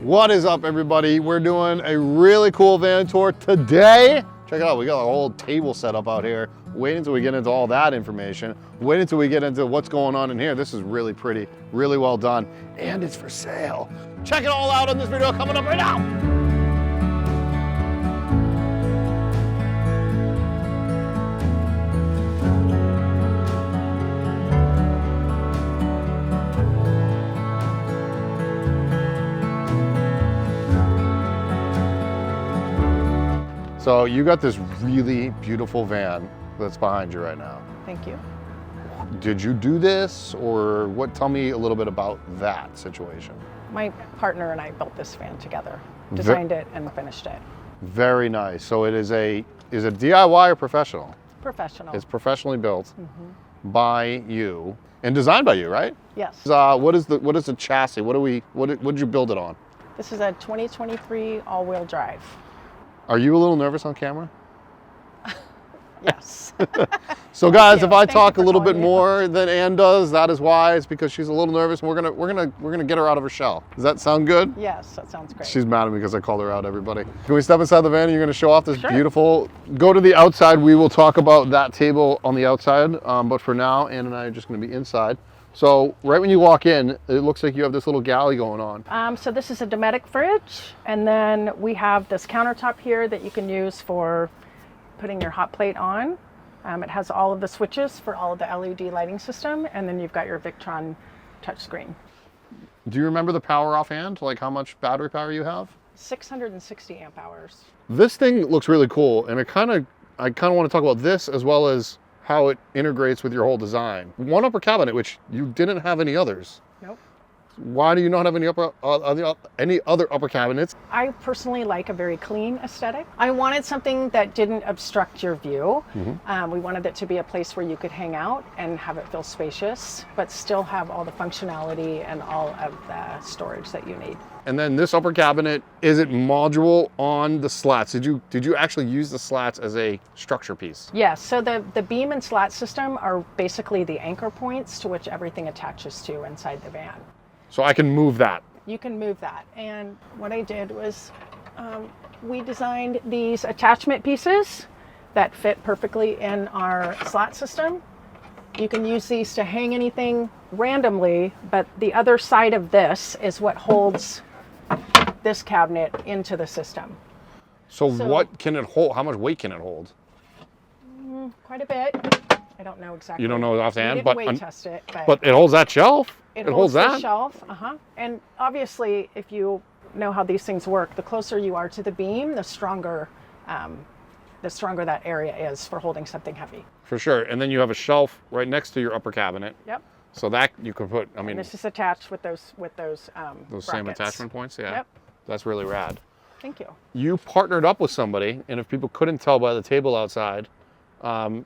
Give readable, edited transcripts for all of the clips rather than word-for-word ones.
What is up, everybody? We're doing a really cool van tour today. Check it out, we got a whole table set up out here. Wait until we get into all that information. Wait until we get into what's going on in here. This is really pretty, really well done, and it's for sale. Check it all out in this video coming up right now. So you got this really beautiful van that's behind you right now. Thank you. Did you do this, or what? Tell me a little bit about that situation. My partner and I built this van together, designed it and finished it. Very nice. So it is it DIY or professional? Professional. It's professionally built by you and designed by you, right? Yes. What is the chassis? What did you build it on? This is a 2023 all-wheel drive. Are you a little nervous on camera? Yes. So guys, if I talk a little bit more than Ann does, that is why. It's because she's a little nervous, and we're gonna get her out of her shell. Does that sound good? Yes, that sounds great. She's mad at me because I called her out, everybody. Can we step inside the van and you're gonna show off this beautiful, go to the outside. We will talk about that table on the outside, but for now, Ann and I are just gonna be inside. So right when you walk in, it looks like you have this little galley going on. So this is a Dometic fridge, and then we have this countertop here that you can use for putting your hot plate on. It has all of the switches for all of the LED lighting system, and then you've got your Victron touchscreen. Do you remember the power offhand? Like how much battery power you have? 660 amp hours. This thing looks really cool, and I kind of want to talk about this as well as how it integrates with your whole design. One upper cabinet, which you didn't have any others. Nope. Why do you not have any other upper cabinets? I personally like a very clean aesthetic. I wanted something that didn't obstruct your view. We wanted it to be a place where you could hang out and have it feel spacious, but still have all the functionality and all of the storage that you need. And then this upper cabinet, is it modular on the slats? Did you actually use the slats as a structure piece? Yes, so the beam and slat system are basically the anchor points to which everything attaches to inside the van. So I can move that. You can move that. And what I did was we designed these attachment pieces that fit perfectly in our slat system. You can use these to hang anything randomly, but the other side of this is what holds this cabinet into the system. So what can it hold? How much weight can it hold? Quite a bit. I don't know exactly. You don't know offhand, but weight test it. But it holds that shelf. It holds that the shelf. And obviously, if you know how these things work, the closer you are to the beam, the stronger that area is for holding something heavy. For sure. And then you have a shelf right next to your upper cabinet. Yep. So that you can put. I mean, and this is attached with those same attachment points. Yeah. Yep. That's really rad. Thank you. You partnered up with somebody, and if people couldn't tell by the table outside,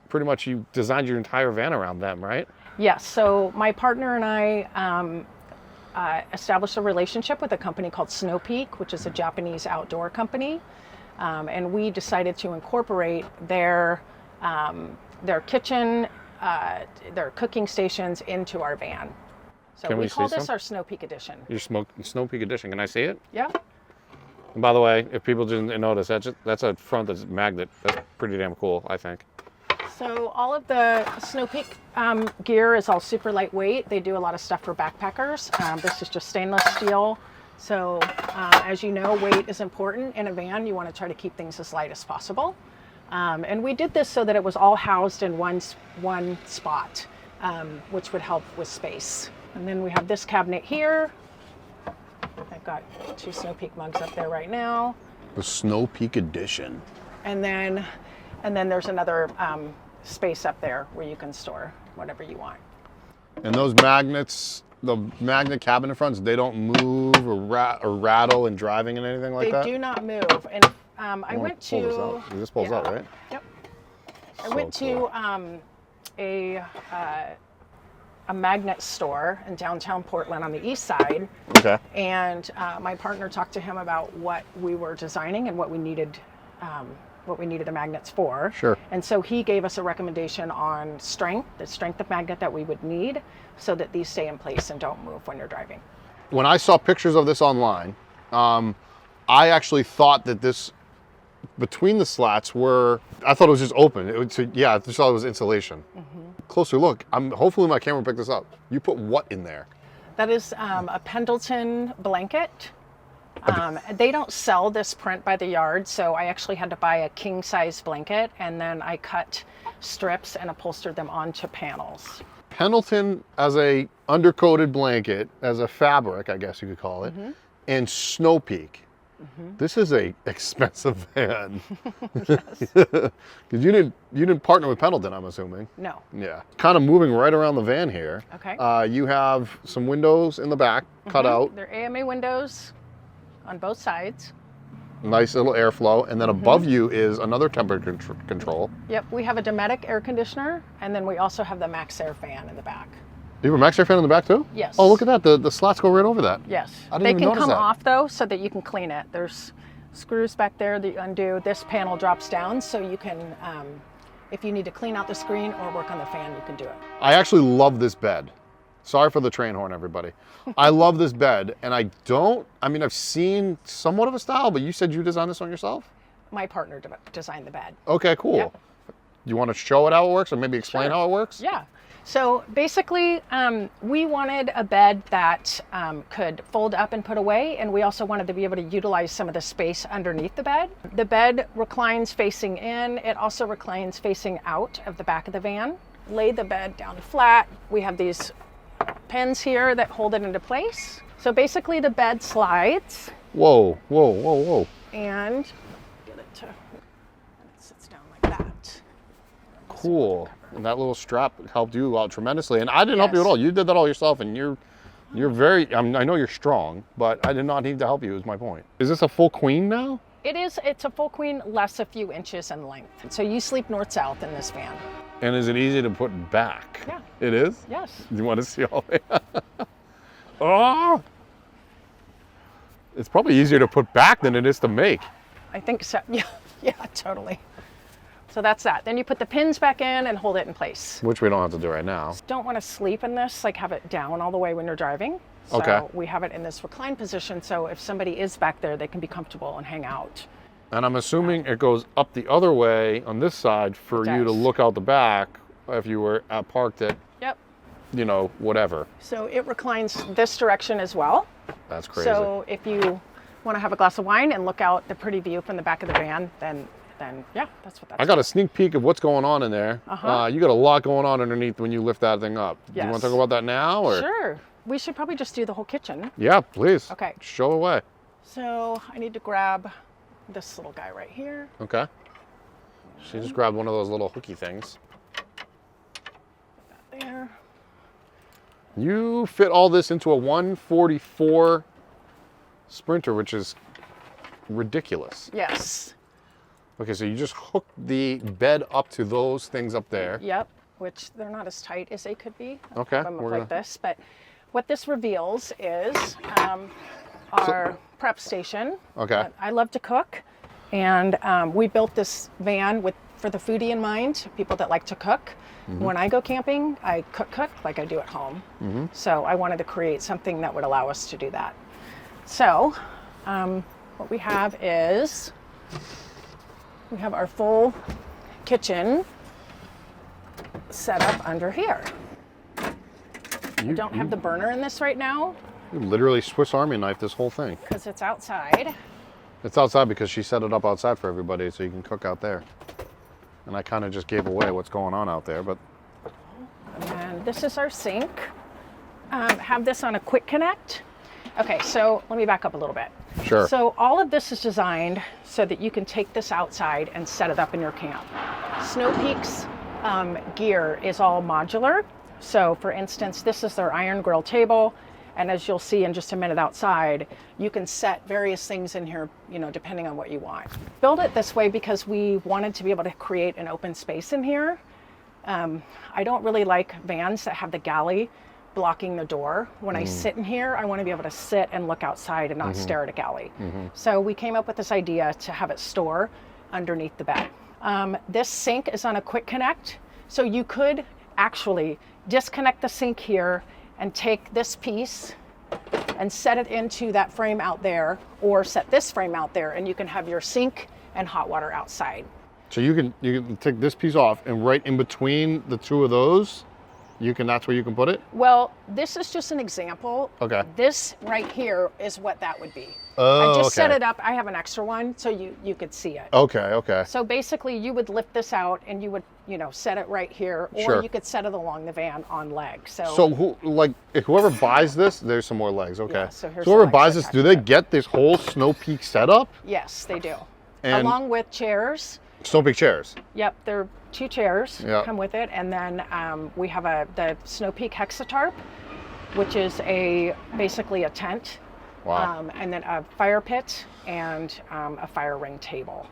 pretty much you designed your entire van around them, right? Yes. So my partner and I established a relationship with a company called Snow Peak, which is a Japanese outdoor company, and we decided to incorporate their kitchen, their cooking stations into our van. So we call this our Snow Peak Edition. Your Snow Peak Edition. Can I see it? Yeah. And by the way, if people didn't notice, that's a front that's magnet. That's pretty damn cool, I think. So all of the Snow Peak gear is all super lightweight. They do a lot of stuff for backpackers. This is just stainless steel. So as you know, weight is important in a van. You want to try to keep things as light as possible. And we did this so that it was all housed in one spot, which would help with space. And then we have this cabinet here. I've got 2 Snow Peak mugs up there right now. The Snow Peak Edition. And then there's another space up there where you can store whatever you want. And those magnets, the magnet cabinet fronts, they don't move or rattle in driving and anything like that? They do not move. And I went to... This pulls out, right? Yep. I went to a magnet store in downtown Portland on the east side. Okay. And my partner talked to him about what we were designing and what we needed the magnets for. Sure. And so he gave us a recommendation on the strength of magnet that we would need so that these stay in place and don't move when you're driving. When I saw pictures of this online, I actually thought that this, between the slats I thought it was just open. Yeah, I just thought it was insulation. Closer look, hopefully my camera picked this up. You put what in there? That is a Pendleton blanket. They don't sell this print by the yard, so I actually had to buy a king size blanket, and then I cut strips and upholstered them onto panels. Pendleton as a undercoated blanket, as a fabric, I guess you could call it, and Snow Peak. This is a expensive van. Because you didn't partner with Pendleton, I'm assuming. No. Yeah. Kind of moving right around the van here. Okay. You have some windows in the back cut out. They're AMA windows on both sides. Nice little airflow, and then above you is another temperature control. Yep, we have a Dometic air conditioner, and then we also have the Max Air fan in the back. You have a Max Air fan in the back too? Yes. Oh, look at that. The slats go right over that. Yes. I didn't they even can notice come that. off though, so that you can clean it. There's screws back there that you undo. This panel drops down, so you can, if you need to clean out the screen or work on the fan, you can do it. I actually love this bed. Sorry for the train horn, everybody. I love this bed, and I've seen somewhat of a style, but you said you designed this one yourself? My partner designed the bed. Okay, cool. Yep. You want to show it how it works, or maybe explain Sure. how it works? Yeah. So basically, we wanted a bed that could fold up and put away, and we also wanted to be able to utilize some of the space underneath the bed. The bed reclines facing in. It also reclines facing out of the back of the van. Lay the bed down flat. We have these pins here that hold it into place. So basically the bed slides. Whoa, whoa, whoa, whoa. And get it to, it sits down like that. Cool. And that little strap helped you out tremendously. And I didn't help you at Yes. all. You did that all yourself, and you're very, I know you're strong, but I did not need to help you, is my point. Is this a full queen now? It's a full queen, less a few inches in length. So you sleep north-south in this van. And is it easy to put back? Yeah. It is? Yes. You want to see all that? Oh! It's probably easier to put back than it is to make. I think so. Yeah, totally. So that's that. Then you put the pins back in and hold it in place. Which we don't have to do right now. Don't want to sleep in this, like have it down all the way when you're driving. So Okay. we have it in this recline position, so if somebody is back there, they can be comfortable and hang out. And I'm assuming it goes up the other way on this side for It you to does. look out the back if you were parked at, Yep. whatever. So it reclines this direction as well. That's crazy. So if you want to have a glass of wine and look out the pretty view from the back of the van, then yeah, that's what that's I got a sneak peek of what's going on in there. Uh-huh. You got a lot going on underneath when you lift that thing up. Do you want Yes. to talk about that now? Or? Sure. We should probably just do the whole kitchen. Yeah, please. Okay. Show away. So I need to grab this little guy right here. Okay. She just grabbed one of those little hooky things. There. You fit all this into a 144 Sprinter, which is ridiculous. Yes. Okay, so you just hook the bed up to those things up there. Yep. Which they're not as tight as they could be. Okay, Have them up we're like this. But what this reveals is our prep station. Okay. I love to cook, and we built this van for the foodie in mind, people that like to cook. When I go camping, I cook like I do at home. So I wanted to create something that would allow us to do that. So what we have is we have our full kitchen set up under here. I don't have the burner in this right now You literally Swiss Army knife this whole thing. because it's outside. It's outside because she set it up outside for everybody so you can cook out there. And I kind of just gave away what's going on out there, but And this is our sink. Have this on a quick connect. Okay, so let me back up a little bit. sure. So all of this is designed so that you can take this outside and set it up in your camp. Snow Peak's gear is all modular. So for instance, this is their iron grill table. And as you'll see in just a minute outside, you can set various things in here, depending on what you want. Build it this way because we wanted to be able to create an open space in here. I don't really like vans that have the galley blocking the door. When I sit in here, I want to be able to sit and look outside and not stare at a galley. So we came up with this idea to have it store underneath the bed. This sink is on a quick connect. So you could actually disconnect the sink here and take this piece and set it into that frame out there, or set this frame out there, and you can have your sink and hot water outside. So you can take this piece off, and right in between the two of those, that's where you can put it? Well, this is just an example. Okay. This right here is what that would be. Oh, I just set okay. it up. I have an extra one so you could see it. Okay. So basically you would lift this out and you would, set it right here, or Sure. you could set it along the van on legs. So whoever buys this, there's some more legs, okay. Yeah, so here's whoever the legs buys this, attached do to they it. get this whole Snow Peak setup? Yes, they do. And Along with chairs. Snow Peak chairs. Yep, there are 2 chairs Yep. come with it, and then we have the Snow Peak Hexatarp, which is basically a tent. Wow. And then a fire pit and a fire ring table.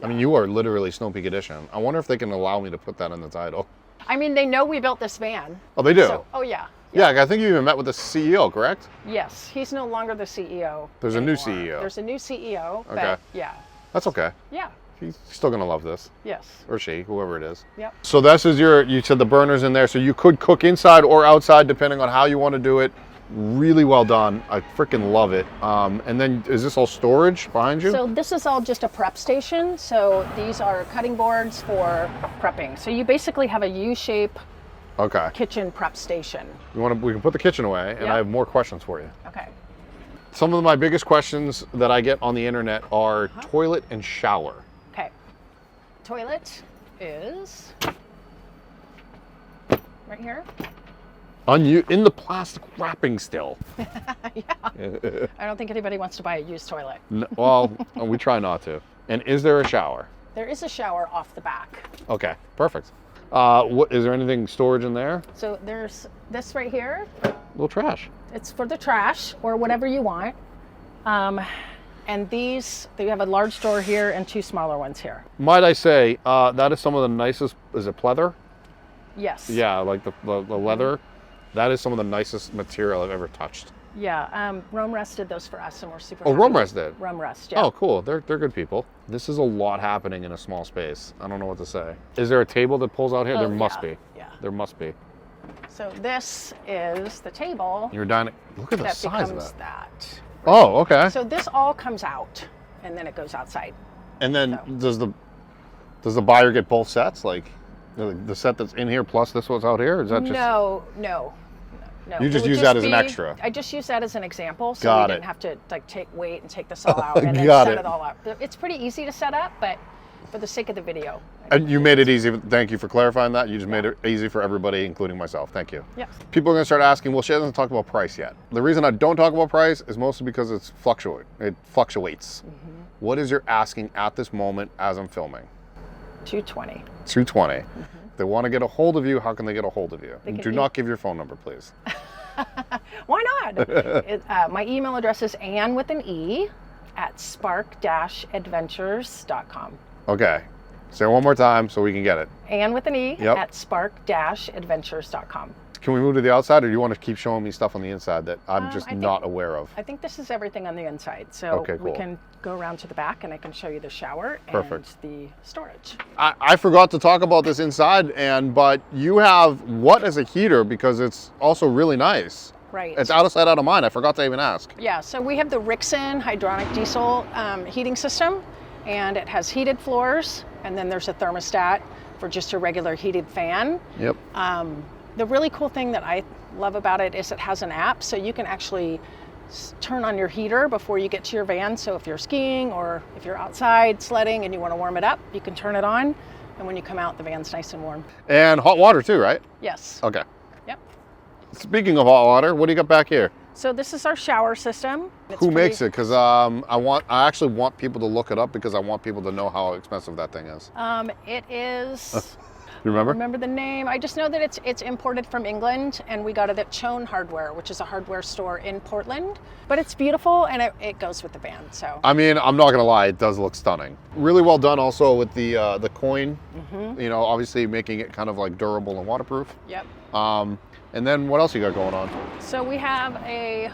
I mean, you are literally Snow Peak Edition. I wonder if they can allow me to put that in the title. I mean, they know we built this van. Oh, they do? So, oh, yeah. Yeah, I think you even met with the CEO, correct? Yes, he's no longer the CEO. There's a new anymore. CEO. There's a new CEO, Okay. but yeah. That's okay. Yeah, He's still gonna love this. yes. Or she, whoever it is. Yep. So this is you said the burners in there, so you could cook inside or outside depending on how you want to do it. Really well done. I freaking love it. And then is this all storage behind you? So this is all just a prep station. So these are cutting boards for prepping. So you basically have a U-shape Okay. kitchen prep station. We can put the kitchen away, and Yep. I have more questions for you. Okay. Some of my biggest questions that I get on the internet are toilet and shower. Okay. Toilet is right here. In the plastic wrapping still. Yeah. I don't think anybody wants to buy a used toilet. Well, we try not to. And is there a shower? There is a shower off the back. Okay, perfect. What is there anything storage in there? So there's this right here. Little trash. It's for the trash or whatever you want. And these, they have a large door here and 2 smaller ones here. Might I say, that is some of the nicest, is it pleather? Yes. Yeah, like the leather. That is some of the nicest material I've ever touched. Yeah, Rome Rest did those for us and we're super Oh, happy. Rome Rest did? Rome Rest, yeah. Oh, cool. They're good people. This is a lot happening in a small space. I don't know what to say. Is there a table that pulls out here? Oh, There must yeah, be. yeah. There must be. So this is the table You're dining. Look at the that size of becomes that. that. Oh, okay. So this all comes out and then it goes outside. And then So- does the buyer get both sets? Like the set that's in here plus this one's out here? Or is that just No. You It just would use that as an extra? I just use that as an example, so Got we it. didn't have to take weight and take this all out and then Got set it. it all up. It's pretty easy to set up, but for the sake of the video. And you made it easy. Thank you for clarifying that. You just made it easy for everybody, including myself. Thank you. Yes. People are going to start asking, well, she hasn't talked about price yet. The reason I don't talk about price is mostly because it fluctuates. Mm-hmm. What is your asking at this moment as I'm filming? $220. $220. If they want to get a hold of you, how can they get a hold of you? They can Do not give your phone number, please. Why not? My email address is Ann with an E at spark-adventures.com. Okay. Say it one more time so we can get it. Ann with an E Yep. at spark-adventures.com. Can we move to the outside, or do you want to keep showing me stuff on the inside that I'm just I think- not aware of? I think this is everything on the inside. So Okay, we cool. can go around to the back and I can show you the shower Perfect. and the storage. I forgot to talk about this inside, but you have what as a heater, because it's also really nice. Right. It's out of sight, out of mind. I forgot to even ask. Yeah, so we have the Rixon hydronic diesel heating system, and it has heated floors, and then there's a thermostat for just a regular heated fan. Yep. The really cool thing that I love about it is it has an app, so you can actually turn on your heater before you get to your van. So if you're skiing or if you're outside sledding and you want to warm it up, you can turn it on, and when you come out, the van's nice and warm. And hot water too, right? Yes. Okay. Yep. Speaking of hot water, what do you got back here? So this is our shower system. Who makes it? Because I actually want people to look it up, because I want people to know how expensive that thing is. It is. You remember? Remember the name? I just know that it's imported from England, and we got it at Chone Hardware, which is a hardware store in Portland. But it's beautiful, and it goes with the van. So I mean, I'm not gonna lie, it does look stunning. Really well done also with the coin. You know, obviously making it kind of like durable and waterproof. yep. And then what else you got going on? So we have a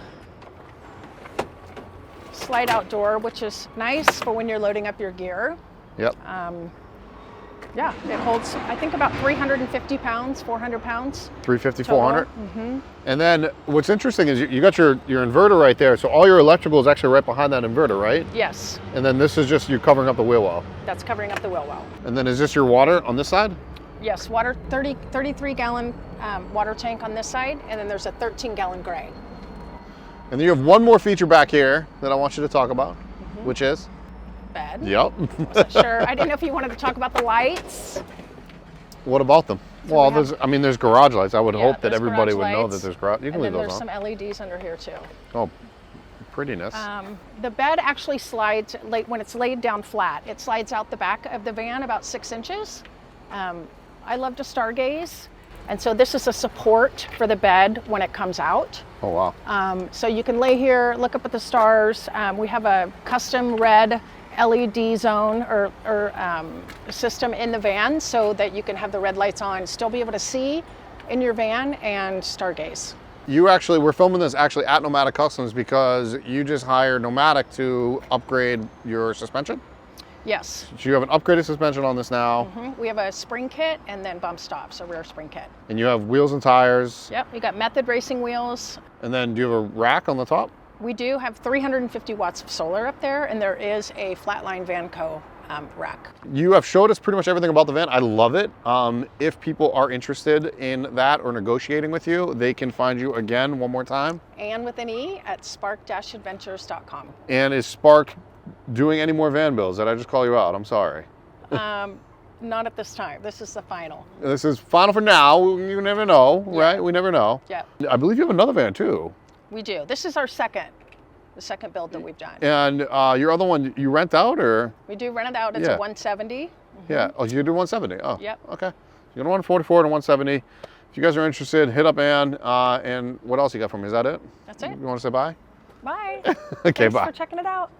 slide out door, which is nice for when you're loading up your gear. Yep. Yeah, it holds, I think, about 350 pounds, 400 pounds. 350, total. 400? And then what's interesting is you got your inverter right there. So all your electrical is actually right behind that inverter, right? Yes, And then this is just you covering up the wheel well. that's covering up the wheel well. And then is this your water on this side? Yes, 33-gallon water tank on this side, and then there's a 13-gallon gray. And then you have one more feature back here that I want you to talk about, which is? Bed. Yep. Wasn't sure. I didn't know if you wanted to talk about the lights. What about them? So Well, we have- there's garage lights. I would Yeah, hope that there's everybody garage would know lights, that there's garage. You can And then leave there's those some on. LEDs under here too. Oh, prettiness. The bed actually slides, when it's laid down flat, it slides out the back of the van about 6 inches. I love to stargaze, and so this is a support for the bed when it comes out. Oh, wow. So you can lay here, look up at the stars. We have a custom red LED zone or system in the van so that you can have the red lights on, still be able to see in your van and stargaze. We're filming this actually at Nomadic Customs because you just hired Nomadic to upgrade your suspension. Yes. So you have an upgraded suspension on this now, We have a spring kit and then bump stops, a rear spring kit. and you have wheels and tires. Yep, we got Method racing wheels. And then do you have a rack on the top? We do have 350 watts of solar up there, and there is a Flatline Vanco rack. You have showed us pretty much everything about the van. I love it. If people are interested in that or negotiating with you, they can find you again one more time. And with an E at spark-adventures.com. And is Spark doing any more van builds? Did I just call you out? I'm sorry. Not at this time. This is the final. This is final for now. You never know, right? We never know. Yeah, I believe you have another van too. we do. This is our second build that we've done. And your other one, you rent out or? We do rent it out. It's Yeah. a 170. Yeah. Oh, you do 170. Oh, Yep. Okay. You got a 144 and a 170. If you guys are interested, hit up Ann. And what else you got for me? Is that it? That's it. You want to say bye? Bye. Okay, Thanks bye. for checking it out.